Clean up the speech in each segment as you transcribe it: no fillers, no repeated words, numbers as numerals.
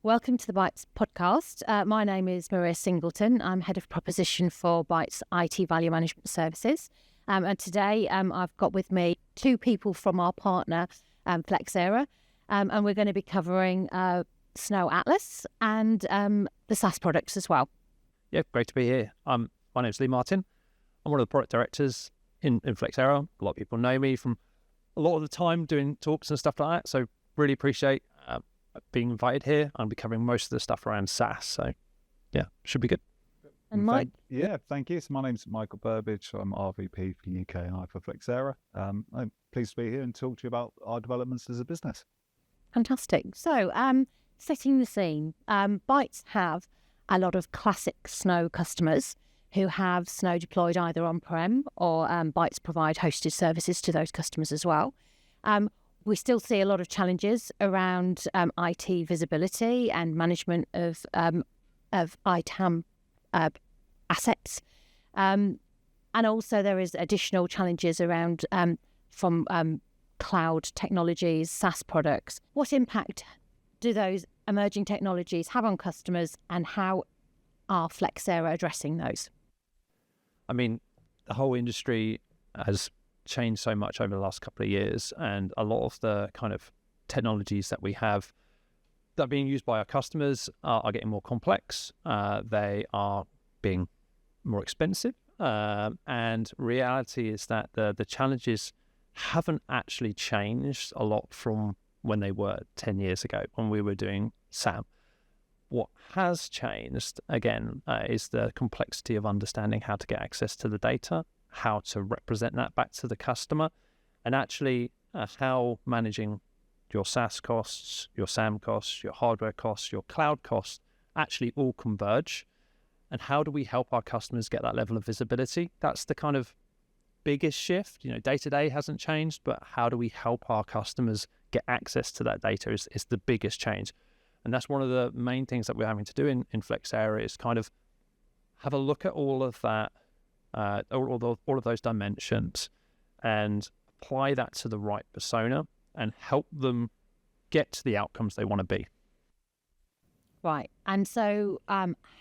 Welcome to the Bytes podcast. My name is Maria Singleton. I'm Head of Proposition for Bytes IT Value Management Services. And today I've got with me two people from our partner, Flexera, and we're going to be covering Snow Atlas and the SaaS products as well. Yeah, great to be here. My name's Lee Martin. I'm one of the product directors in Flexera. A lot of people know me from a lot of the time doing talks and stuff like that. So really appreciate being invited here. I'll be covering most of the stuff around SaaS. So yeah, should be good. And Mike? Thank you. So my name's Michael Burbidge. I'm RVP for UKI for Flexera. I'm pleased to be here and talk to you about our developments as a business. Fantastic. So setting the scene, Bytes have a lot of classic Snow customers who have Snow deployed either on-prem or Bytes provide hosted services to those customers as well. We still see a lot of challenges around IT visibility and management of ITAM assets. And also there is additional challenges around from cloud technologies, SaaS products. What impact do those emerging technologies have on customers, and how are Flexera addressing those? I mean, the whole industry has changed so much over the last couple of years, and a lot of the kind of technologies that we have that are being used by our customers are getting more complex. They are being more expensive, and reality is that the challenges haven't actually changed a lot from when they were 10 years ago when we were doing SAM. What has changed, again, is the complexity of understanding how to get access to the data, how to represent that back to the customer, and actually how managing your SaaS costs, your SAM costs, your hardware costs, your cloud costs actually all converge. And how do we help our customers get that level of visibility? That's the kind of biggest shift. Day-to-day hasn't changed, but how do we help our customers get access to that data is the biggest change. And that's one of the main things that we're having to do in Flexera is kind of have a look at all of that, all of those dimensions, and apply that to the right persona and help them get to the outcomes they want to be. Right. And so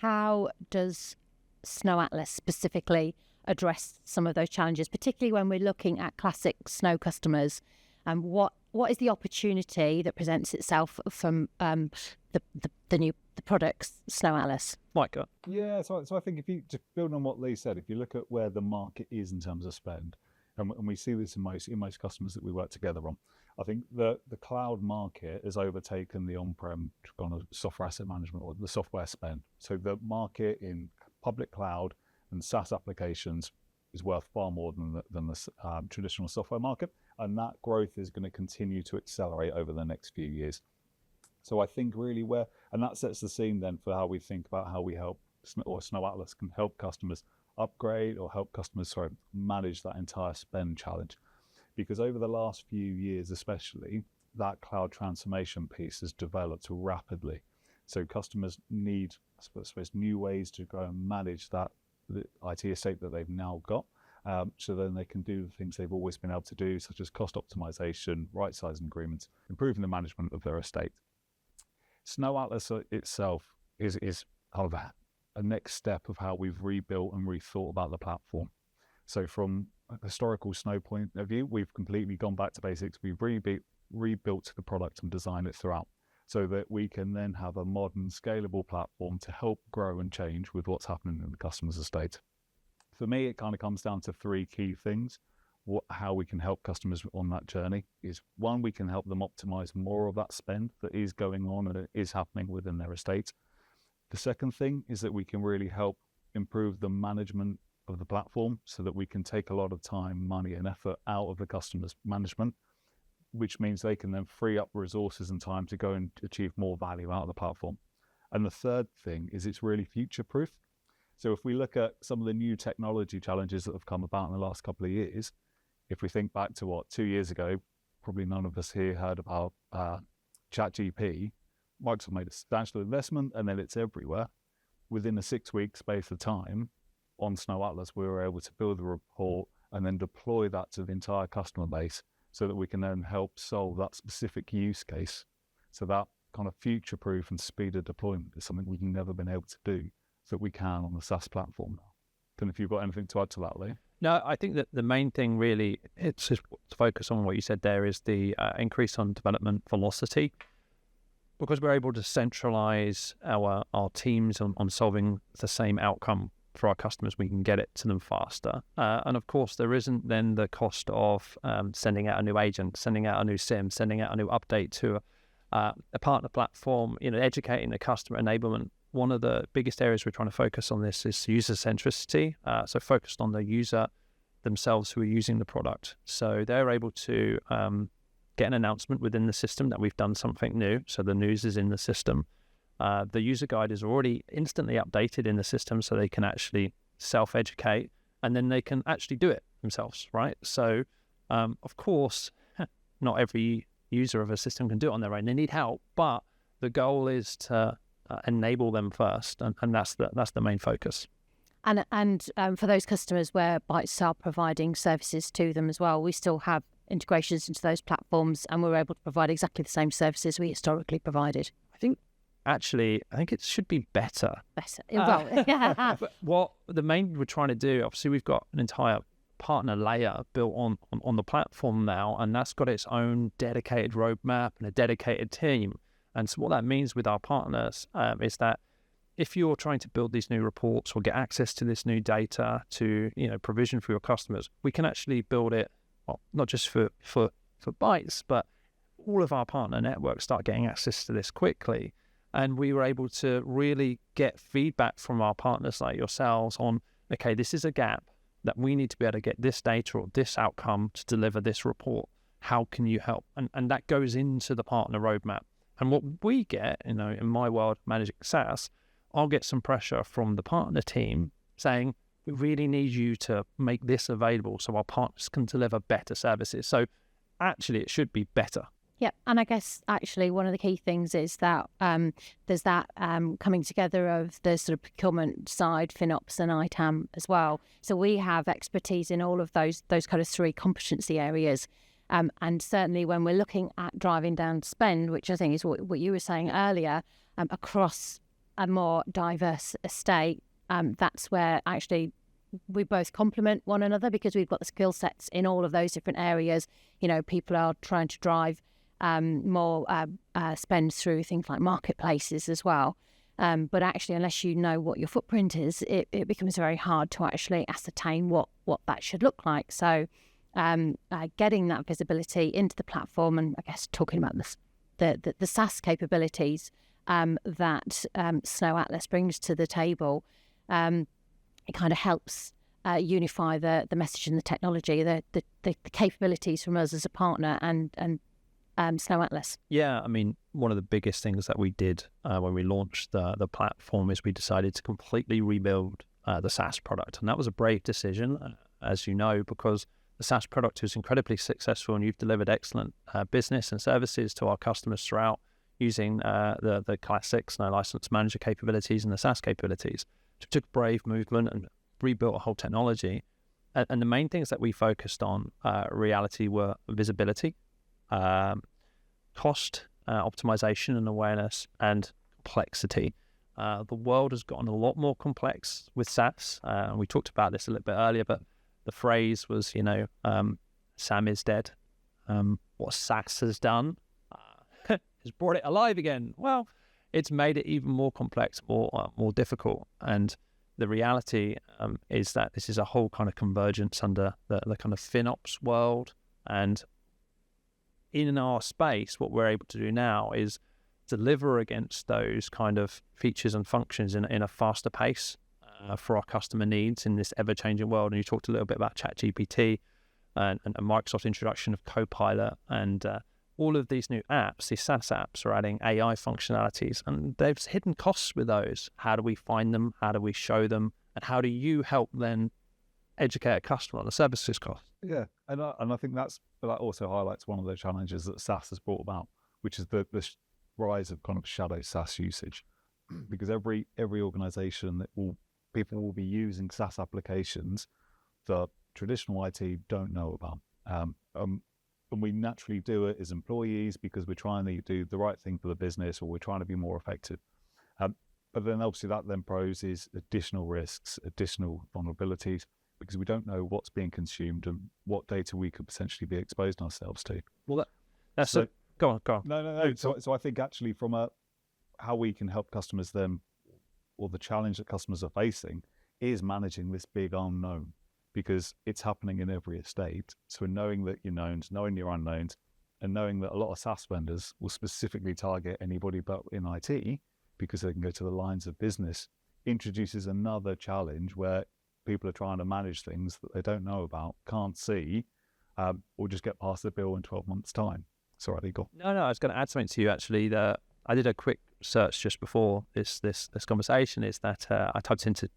how does Snow Atlas specifically address some of those challenges, particularly when we're looking at classic Snow customers? And what is the opportunity that presents itself from the products, Snow Atlas? Micah? Yeah, so I think if you just build on what Lee said, if you look at where the market is in terms of spend, and we see this in most customers that we work together on, I think the cloud market has overtaken the on-prem kind of software asset management or the software spend. So the market in public cloud and SaaS applications is worth far more than the traditional software market, and that growth is going to continue to accelerate over the next few years. So I think really and that sets the scene then for how we think about how we help, or Snow Atlas can help customers upgrade or help customers, manage that entire spend challenge. Because over the last few years especially, that cloud transformation piece has developed rapidly. So customers need, I suppose, new ways to go and manage the IT estate that they've now got, so then they can do the things they've always been able to do, such as cost optimization, right-sizing agreements, improving the management of their estate. Snow Atlas itself is kind of a next step of how we've rebuilt and rethought about the platform. So from a historical Snow point of view, we've completely gone back to basics. We've rebuilt the product and designed it throughout, so that we can then have a modern, scalable platform to help grow and change with what's happening in the customer's estate. For me, it kind of comes down to three key things. How we can help customers on that journey is, one, we can help them optimize more of that spend that is going on and it is happening within their estate. The second thing is that we can really help improve the management of the platform, so that we can take a lot of time, money and effort out of the customer's management, which means they can then free up resources and time to go and achieve more value out of the platform. And the third thing is it's really future-proof. So if we look at some of the new technology challenges that have come about in the last couple of years, if we think back to 2 years ago, probably none of us here heard about ChatGPT. Microsoft made a substantial investment and then it's everywhere. Within a 6-week space of time, on Snow Atlas, we were able to build a report and then deploy that to the entire customer base, so that we can then help solve that specific use case. So that kind of future-proof and speed of deployment is something we've never been able to do that we can on the SaaS platform now. Don't know if you've got anything to add to that, Lee. No, I think that the main thing really, it's just to focus on what you said there, is the increase on development velocity, because we're able to centralize our teams on solving the same outcome for our customers. We can get it to them faster. And of course, there isn't then the cost of sending out a new agent, sending out a new SIM, sending out a new update to a partner platform, educating the customer enablement. One of the biggest areas we're trying to focus on this is user centricity. So focused on the user themselves who are using the product. So they're able to get an announcement within the system that we've done something new. So the news is in the system. The user guide is already instantly updated in the system, so they can actually self-educate, and then they can actually do it themselves, right? So, of course, not every user of a system can do it on their own. They need help, but the goal is to enable them first, and that's the main focus. And for those customers where Bytes are providing services to them as well, we still have integrations into those platforms, and we're able to provide exactly the same services we historically provided. I think it should be better. Well, yeah. But what the main we're trying to do, obviously, we've got an entire partner layer built on the platform now, and that's got its own dedicated roadmap and a dedicated team. And so what that means with our partners is that if you're trying to build these new reports or get access to this new data to provision for your customers, we can actually build it, well, not just for Bytes, but all of our partner networks start getting access to this quickly. And we were able to really get feedback from our partners like yourselves on, okay, this is a gap that we need to be able to get this data or this outcome to deliver this report. How can you help? And that goes into the partner roadmap. And what we get, in my world, managing SaaS, I'll get some pressure from the partner team saying, we really need you to make this available so our partners can deliver better services. So actually, it should be better. Yeah, and I guess actually one of the key things is that there's that coming together of the sort of procurement side, FinOps and ITAM as well. So we have expertise in all of those kind of three competency areas. And certainly when we're looking at driving down spend, which I think is what you were saying earlier, across a more diverse estate, that's where actually we both complement one another, because we've got the skill sets in all of those different areas. People are trying to drive more spend through things like marketplaces as well. But actually, unless you know what your footprint is, it becomes very hard to actually ascertain what that should look like. So getting that visibility into the platform, and I guess talking about the SaaS capabilities that Snow Atlas brings to the table, it kind of helps unify the message and the technology, the capabilities from us as a partner and Snow Atlas. Yeah, I mean, one of the biggest things that we did when we launched the platform is we decided to completely rebuild the SaaS product. And that was a brave decision, as you know, because the SaaS product is incredibly successful, and you've delivered excellent business and services to our customers throughout using the classic Snow License Manager capabilities and the SaaS capabilities. So we took a brave movement and rebuilt a whole technology. And the main things that we focused on, reality, were visibility, cost optimization and awareness, and complexity. The world has gotten a lot more complex with SaaS. We talked about this a little bit earlier, but the phrase was, Sam is dead. What SaaS has done has brought it alive again. Well, it's made it even more complex, more difficult. And the reality is that this is a whole kind of convergence under the kind of FinOps world. And in our space, what we're able to do now is deliver against those kind of features and functions in a faster pace for our customer needs in this ever-changing world. And you talked a little bit about ChatGPT and Microsoft's introduction of Copilot, and all of these new apps, these SaaS apps, are adding AI functionalities, and there's hidden costs with those. How do we find them? How do we show them? And how do you help then educate a customer on the services cost? Yeah, and I think that also highlights one of the challenges that SaaS has brought about, which is the rise of kind of shadow SaaS usage, because every organisation people will be using SaaS applications that traditional IT don't know about. And we naturally do it as employees because we're trying to do the right thing for the business, or we're trying to be more effective. But then obviously that then poses additional risks, additional vulnerabilities, because we don't know what's being consumed and what data we could potentially be exposing ourselves to. Well, that's so, go on. No. So I think actually from how we can help customers then, or the challenge that customers are facing is managing this big unknown, because it's happening in every estate. So knowing that your knowns, knowing your unknowns, and knowing that a lot of SaaS vendors will specifically target anybody but in IT, because they can go to the lines of business, introduces another challenge where people are trying to manage things that they don't know about, can't see, or just get past the bill in 12 months' time. Sorry, Igor. No, I was going to add something to you actually. That I did a quick search just before this conversation. Is that I typed into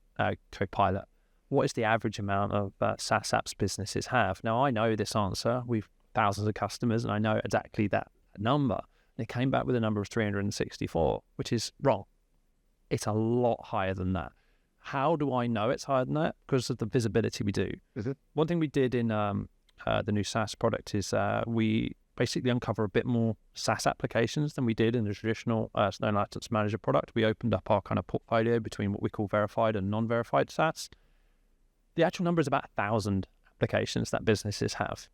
Copilot, what is the average amount of SaaS apps businesses have? Now I know this answer. We've thousands of customers, and I know exactly that number. And it came back with a number of 364, which is wrong. It's a lot higher than that. How do I know it's higher than that? Because of the visibility we do. Is it? One thing we did in the new SaaS product is we basically uncover a bit more SaaS applications than we did in the traditional Snow License Manager product. We opened up our kind of portfolio between what we call verified and non-verified SaaS. The actual number is about 1,000 applications that businesses have.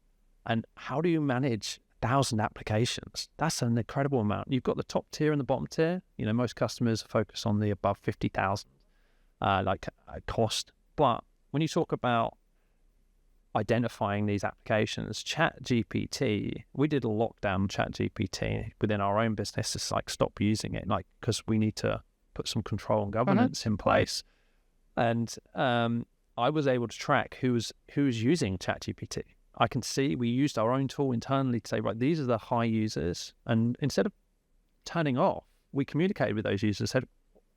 And how do you manage 1,000 applications? That's an incredible amount. You've got the top tier and the bottom tier. You know, most customers focus on the above 50,000 cost. But when you talk about identifying these applications, ChatGPT, we did a lockdown ChatGPT within our own business. It's like, stop using it, like, because we need to put some control and governance in place. And I was able to track who's using ChatGPT. I can see we used our own tool internally to say, right, these are the high users. And instead of turning off, we communicated with those users and said,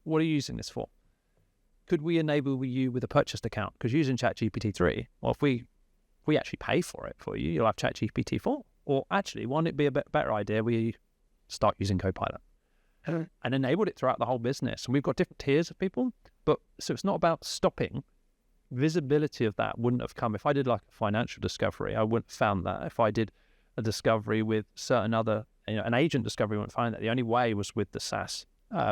what are you using this for? Could we enable you with a purchased account? Because using ChatGPT 3, well, if we actually pay for it for you, you'll have ChatGPT 4. Or actually, wouldn't it be a better idea we start using Copilot? And enabled it throughout the whole business. And we've got different tiers of people. But so it's not about stopping. Visibility of that wouldn't have come if I did like a financial discovery. I wouldn't have found that. If I did a discovery with certain other, an agent discovery, I wouldn't find that. The only way was with the SaaS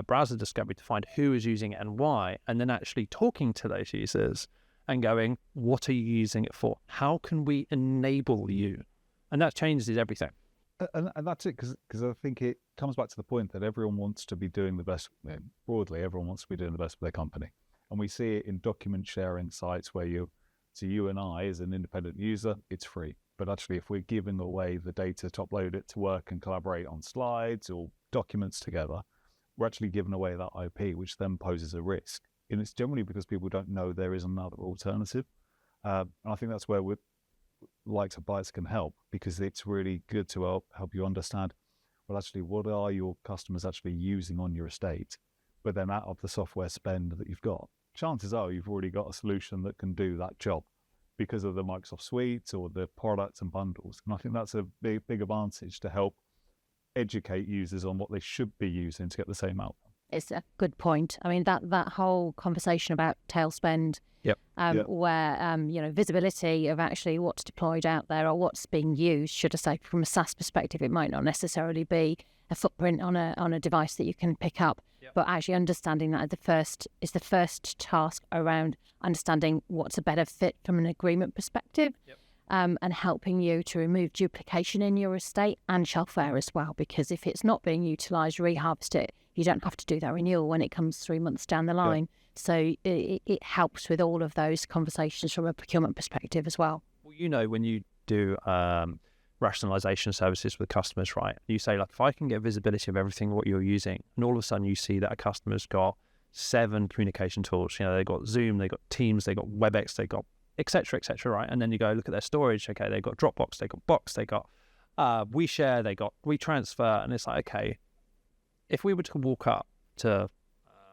browser discovery to find who is using it and why, and then actually talking to those users and going, what are you using it for? How can we enable you? And that changes everything. And that's it, because I think it comes back to the point that everyone wants to be doing the best, broadly, everyone wants to be doing the best for their company. And we see it in document sharing sites where you and I, as an independent user, it's free. But actually, if we're giving away the data to upload it to work and collaborate on slides or documents together, we're actually giving away that IP, which then poses a risk. And it's generally because people don't know there is another alternative. And I think that's where likes of Bytes can help, because it's really good to help you understand, well, actually, what are your customers actually using on your estate? But then out of the software spend that you've got, chances are you've already got a solution that can do that job because of the Microsoft Suite or the products and bundles. And I think that's a big advantage to help educate users on what they should be using to get the same outcome. It's a good point. I mean, that whole conversation about tail spend, where, visibility of actually what's deployed out there or what's being used, should I say, from a SaaS perspective, it might not necessarily be a footprint on a device that you can pick up. But actually understanding that is the first task around understanding what's a better fit from an agreement perspective, and helping you to remove duplication in your estate and shelfware as well. Because if it's not being utilised, reharvest it. You don't have to do that renewal when it comes 3 months down the line. So it helps with all of those conversations from a procurement perspective as well. Well, when you do rationalization services with customers, right? You say, like, if I can get visibility of everything what you're using, and all of a sudden you see that a customer's got 7 communication tools. They've got Zoom, they've got Teams, they've got WebEx, they've got et cetera, right? And then you go look at their storage. Okay, they've got Dropbox, they've got Box, they got WeShare, they got WeTransfer, and it's like, okay, if we were to walk up to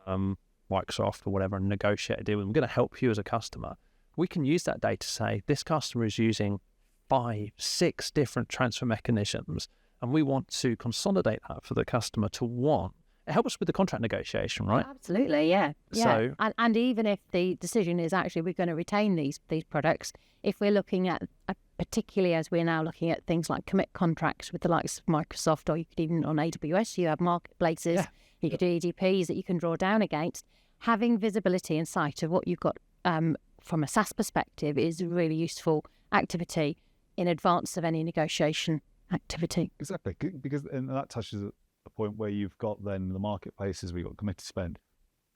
Microsoft or whatever and negotiate a deal, and we're going to help you as a customer, we can use that data to say, this customer is using 5, 6 different transfer mechanisms, and we want to consolidate that for the customer to one. It helps with the contract negotiation, right? Absolutely, yeah. So, and even if the decision is actually we're going to retain these products, if we're looking at particularly as we're now looking at things like commit contracts with the likes of Microsoft, or you could even on AWS, you have marketplaces, you could do EDPs that you can draw down against. Having visibility and sight of what you've got from a SaaS perspective is a really useful activity in advance of any negotiation activity. Exactly, because and that touches a point where you've got then the marketplaces, we've got committed spend.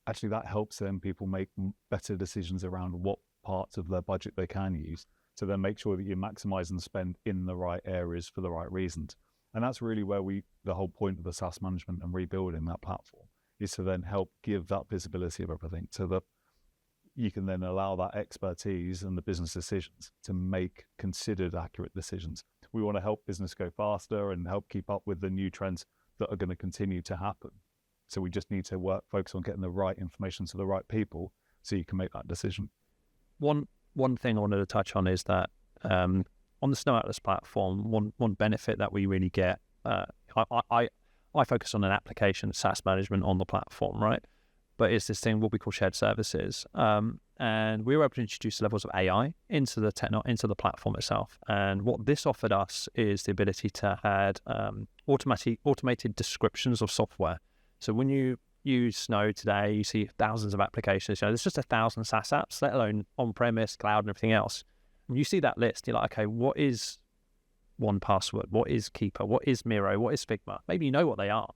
Actually, that helps then people make better decisions around what parts of their budget they can use to then make sure that you're maximizing spend in the right areas for the right reasons. And that's really where the whole point of the SaaS management and rebuilding that platform is to then help give that visibility of everything so that you can then allow that expertise and the business decisions to make considered accurate decisions. We want to help business go faster and help keep up with the new trends that are going to continue to happen. So we just need to focus on getting the right information to the right people so you can make that decision. One thing I wanted to touch on is that on the Snow Atlas platform, one benefit that we really get, I focus on an application, SaaS management on the platform, right? But it's this thing, what we call shared services. And we were able to introduce levels of AI into the platform itself. And what this offered us is the ability to add automated descriptions of software. So when you use Snow today, you see thousands of applications. There's just 1,000 SaaS apps, let alone on-premise, cloud, and everything else. When you see that list, you're like, okay, what is 1Password? What is Keeper? What is Miro? What is Figma? Maybe you know what they are.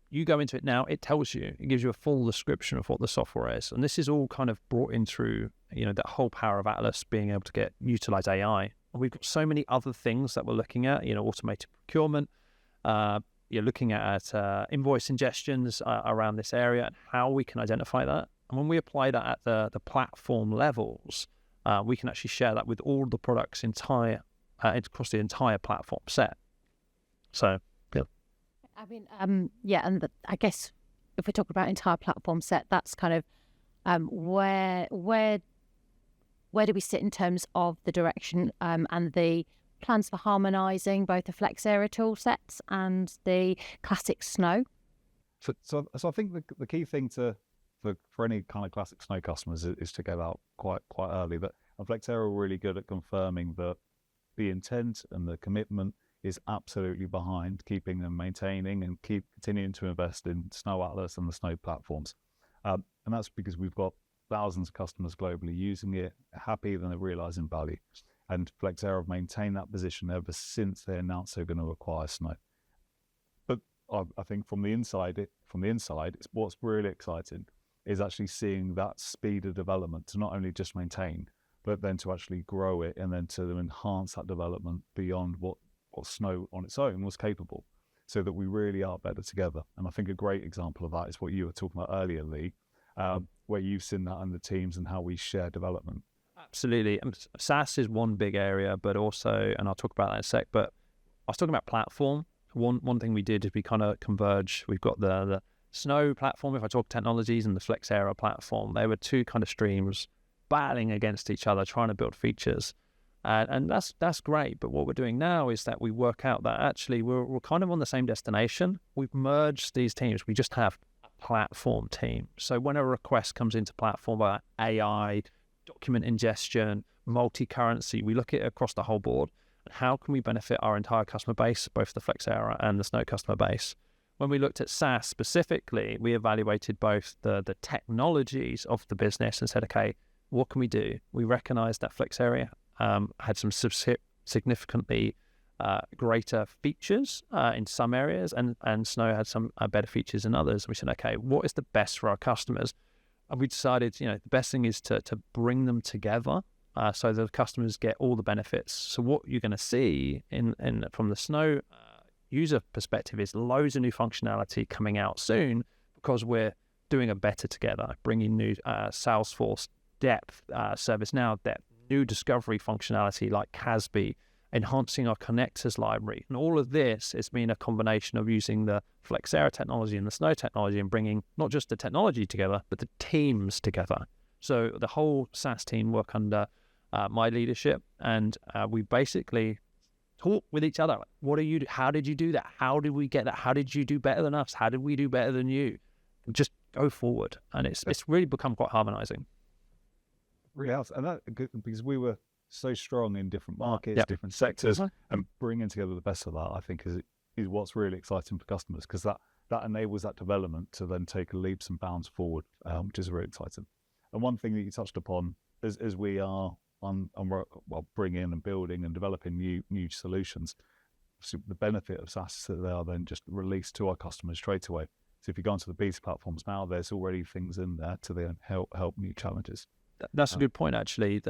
You go into it now, it tells you, it gives you a full description of what the software is. And this is all kind of brought in through, that whole power of Atlas being able to utilize AI. And we've got so many other things that we're looking at, automated procurement, you're looking at invoice ingestions around this area and how we can identify that. And when we apply that at the platform levels, we can actually share that with all the products across the entire platform set. So, yeah. I mean, and I guess if we talk about entire platform set, that's kind of where do we sit in terms of the direction and the plans for harmonising both the Flexera tool sets and the classic Snow? So I think the key thing for any kind of classic Snow customers is to get out quite early. But Flexera are really good at confirming that the intent and the commitment is absolutely behind keeping and maintaining and continuing to invest in Snow Atlas and the Snow platforms. And that's because we've got thousands of customers globally using it, happy, then they're realising value. And Flexera have maintained that position ever since they announced they're going to acquire Snow. But I think from the inside, it's what's really exciting is actually seeing that speed of development to not only just maintain, but then to actually grow it and then to enhance that development beyond what Snow on its own was capable, so that we really are better together. And I think a great example of that is what you were talking about earlier, Lee, where you've seen that in the teams and how we share development. Absolutely. SaaS is one big area, but also, and I'll talk about that in a sec, but I was talking about platform. One thing we did is we kind of converge. We've got the Snow platform, if I talk technologies, and the Flexera platform. They were two kind of streams battling against each other, trying to build features. And that's great. But what we're doing now is that we work out that actually we're kind of on the same destination. We've merged these teams. We just have a platform team. So when a request comes into platform by AI, document ingestion, multi-currency, we look at it across the whole board. How can we benefit our entire customer base, both the Flexera and the Snow customer base? When we looked at SaaS specifically, we evaluated both the technologies of the business and said, okay, what can we do? We recognized that Flexera had some significantly greater features in some areas, and Snow had some better features in others. We said, okay, what is the best for our customers? And we decided, the best thing is to bring them together so that the customers get all the benefits. So what you're going to see from the Snow user perspective is loads of new functionality coming out soon because we're doing a better together, bringing new Salesforce depth, ServiceNow depth, new discovery functionality like CASB, enhancing our connectors library. And all of this has been a combination of using the Flexera technology and the Snow technology and bringing not just the technology together, but the teams together. So the whole SaaS team work under my leadership, and we basically talk with each other. How did you do that? How did we get that? How did you do better than us? How did we do better than you? Just go forward. And it's really become quite harmonizing. Really has. And that, because we were so strong in different markets, Yep. different sectors, and bringing together the best of that, I think, is what's really exciting for customers, because that enables that development to then take leaps and bounds forward, which is really exciting. And one thing that you touched upon as we are bringing and building and developing new solutions, so the benefit of SaaS is that they are then just released to our customers straight away. So if you go onto the beta platforms now, there's already things in there to then help new challenges. That's a good point, actually.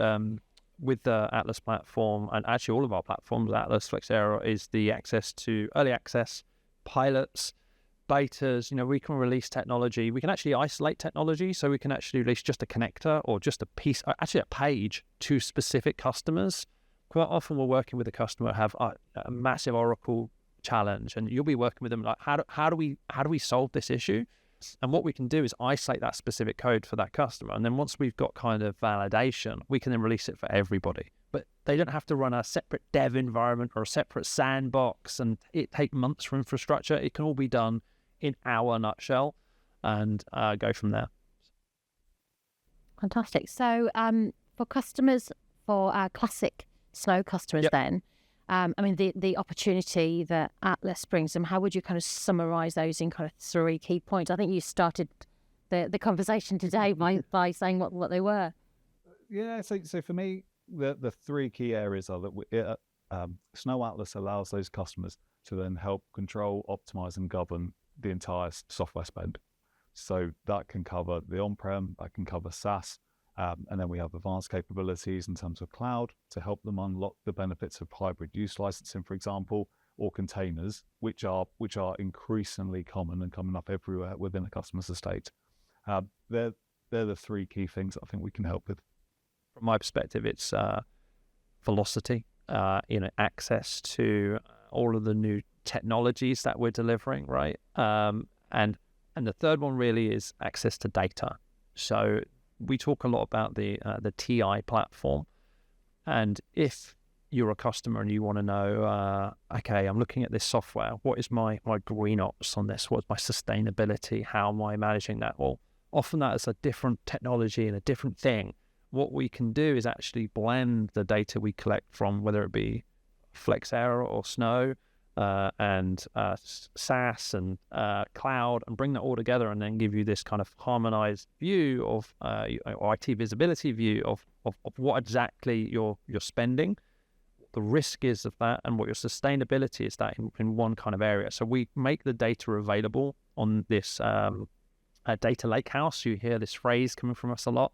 With the Atlas platform, and actually all of our platforms, Atlas, Flexera, is the access to early access, pilots, betas. We can release technology. We can actually isolate technology, so we can actually release just a connector or just a piece, actually a page, to specific customers. Quite often we're working with a customer who have a massive Oracle challenge, and you'll be working with them like, how do we solve this issue? And what we can do is isolate that specific code for that customer, and then once we've got kind of validation, we can then release it for everybody. But they don't have to run a separate dev environment or a separate sandbox, and it take months for infrastructure. It can all be done in our nutshell, and go from there. Fantastic. So for customers, for our classic Snow customers, then, the opportunity that Atlas brings them, how would you kind of summarize those in kind of 3 key points? I think you started the conversation today by saying what they were. Yeah, so for me, the 3 key areas are that Snow Atlas allows those customers to then help control, optimize, and govern the entire software spend. So that can cover the on-prem, that can cover SaaS, and then we have advanced capabilities in terms of cloud to help them unlock the benefits of hybrid use licensing, for example, or containers, which are increasingly common and coming up everywhere within a customer's estate. They're the 3 key things that I think we can help with. From my perspective, it's velocity, access to all of the new technologies that we're delivering, right? And the third one really is access to data. So we talk a lot about the TI platform, and if you're a customer and you want to know, okay, I'm looking at this software, what is my green ops on this? What's my sustainability? How am I managing that? Well, often that is a different technology and a different thing. What we can do is actually blend the data we collect from, whether it be Flexera or Snow, and SaaS and cloud, and bring that all together, and then give you this kind of harmonized view of or IT visibility view of what exactly you're spending, the risk is of that, and what your sustainability is that in one kind of area. So we make the data available on this data lakehouse. You hear this phrase coming from us a lot.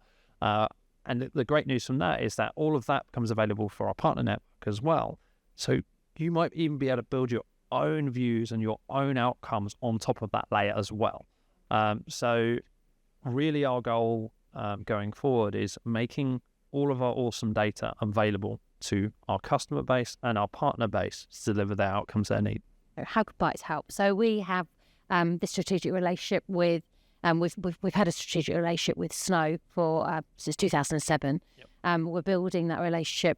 And the great news from that is that all of that becomes available for our partner network as well. So you might even be able to build your own views and your own outcomes on top of that layer as well. So really our goal going forward is making all of our awesome data available to our customer base and our partner base to deliver the outcomes they need. How could Bytes help? So we have this strategic relationship with, we've had a strategic relationship with Snow for since 2007. Yep. We're building that relationship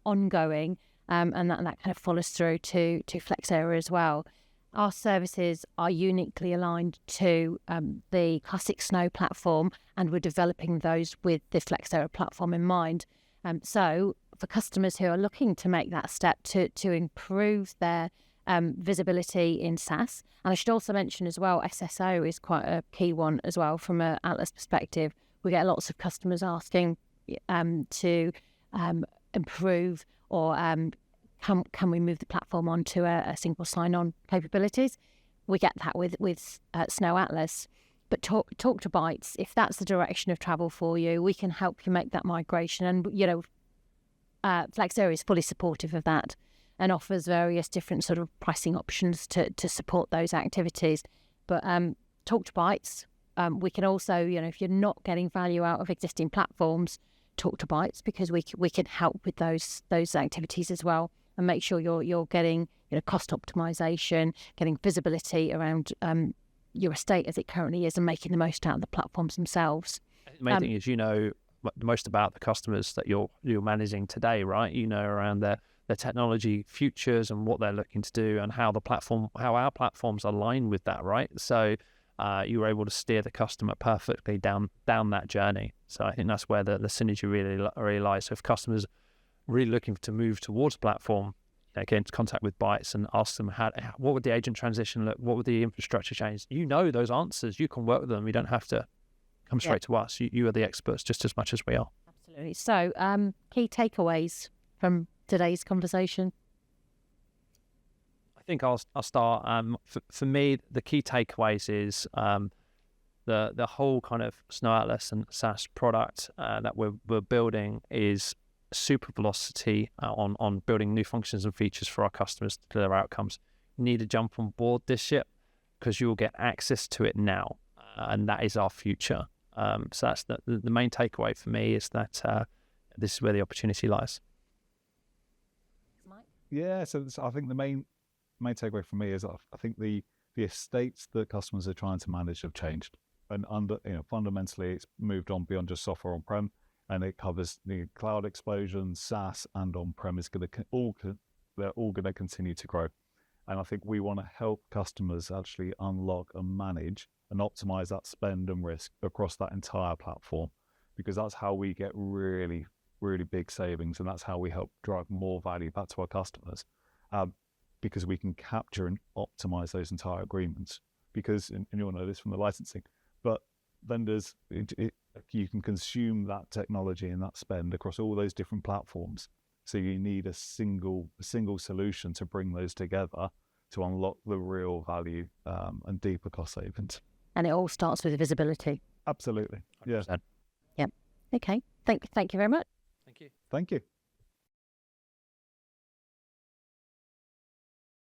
ongoing, and that kind of follows through to Flexera as well. Our services are uniquely aligned to the classic Snow platform, and we're developing those with the Flexera platform in mind. So for customers who are looking to make that step to improve their visibility in SaaS, and I should also mention as well, SSO is quite a key one as well from an Atlas perspective. We get lots of customers asking to improve or can we move the platform onto a single sign-on capabilities? We get that with Snow Atlas. But talk to Bytes. If that's the direction of travel for you, we can help you make that migration. And, Flexera is fully supportive of that and offers various different sort of pricing options to support those activities. But talk to Bytes. We can also, if you're not getting value out of existing platforms, talk to Bytes, because we can help with those activities as well, and make sure you're getting cost optimization, getting visibility around your estate as it currently is, and making the most out of the platforms themselves. The main thing is the most about the customers that you're managing today, right? Around their technology futures and what they're looking to do, and how our platforms align with that, right? So you're able to steer the customer perfectly down that journey. So I think that's where the synergy really lies. So if customers really looking to move towards platform, get into contact with Bytes and ask them what would the agent transition look, what would the infrastructure change? You know those answers. You can work with them. You don't have to come straight to us. You are the experts just as much as we are. Absolutely. So, key takeaways from today's conversation. I think I'll start. For me, the key takeaways is the whole kind of Snow Atlas and SaaS product that we're building is super velocity on building new functions and features for our customers to deliver outcomes. You need to jump on board this ship because you'll get access to it now, and that is our future. So that's the main takeaway for me, is that this is where the opportunity lies. Mike? Yeah, so I think the main takeaway for me is I think the estates that customers are trying to manage have changed, and fundamentally it's moved on beyond just software on-prem, and it covers the cloud explosion, SaaS and on-prem is they're all going to continue to grow. And I think we want to help customers actually unlock and manage and optimize that spend and risk across that entire platform, because that's how we get really, really big savings, and that's how we help drive more value back to our customers, because we can capture and optimize those entire agreements. Because, and you'll know this from the licensing, but vendors, you can consume that technology and that spend across all those different platforms. So you need a single solution to bring those together to unlock the real value and deeper cost savings. And it all starts with visibility. Absolutely. Yeah. 100%. Yep. Okay. Thank you very much. Thank you. Thank you.